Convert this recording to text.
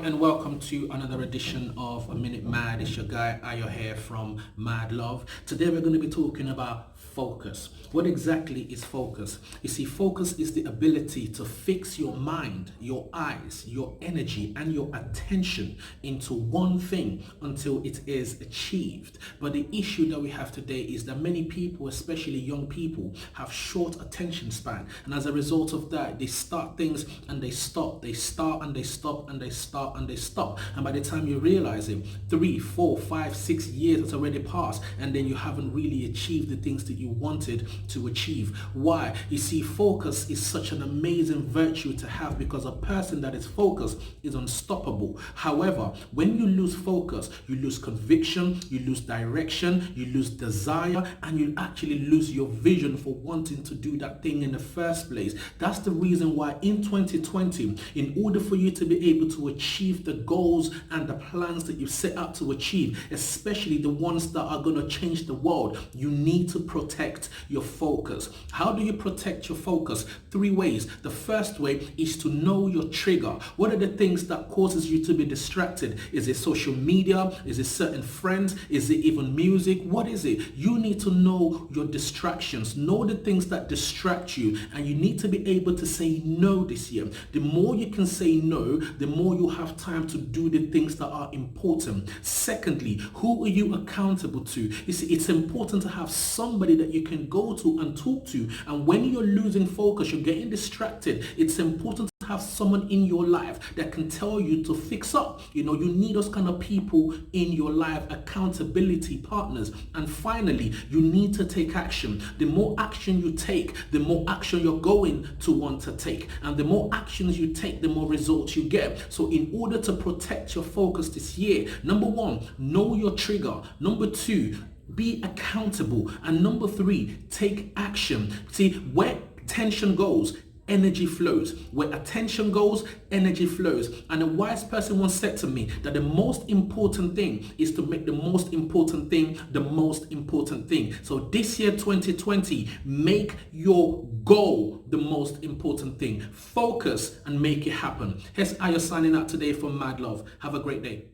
and welcome to another edition of A Minute Mad. It's your guy Ayo here from Madlove. Today we're going to be talking about focus. What exactly is focus? You see, focus is the ability to fix your mind, your eyes, your energy, and your attention into one thing until it is achieved. But the issue that we have today is that many people, especially young people, have short attention span, and as a result of that, they start things and they stop. They start and they stop and they start and they stop, and by the time you realize it, 3, 4, 5, 6 years has already passed, and then you haven't really achieved the things that you wanted to achieve. Why? You see, focus is such an amazing virtue to have, because a person that is focused is unstoppable. However, when you lose focus, you lose conviction, you lose direction, you lose desire, and you actually lose your vision for wanting to do that thing in the first place. That's the reason why in 2020, in order for you to be able to achieve the goals and the plans that you set out to achieve, especially the ones that are going to change the world, you need to protect your focus. How do you protect your focus? 3 ways. The first way is to know your trigger. What are the things that causes you to be distracted? Is it social media? Is it certain friends? Is it even music? What is it? You need to know your distractions. Know the things that distract you, and you need to be able to say no this year. The more you can say no, the more you have time to do the things that are important. Secondly, who are you accountable to? You see, it's important to have somebody that you can go to and talk to, and when you're losing focus, you're getting distracted, it's important to have someone in your life that can tell you to fix up. You need those kind of people in your life, accountability partners. And finally, you need to take action. The more action you take, the more action you're going to want to take, and the more actions you take, the more results you get. So in order to protect your focus this year, number 1, know your trigger. Number 2, be accountable. And number 3, take action. See, where tension goes, energy flows. Where attention goes, energy flows. And a wise person once said to me that the most important thing is to make the most important thing the most important thing. So this year, 2020, make your goal the most important thing. Focus and make it happen. Here's Ayo signing out today from Madlove. Have a great day.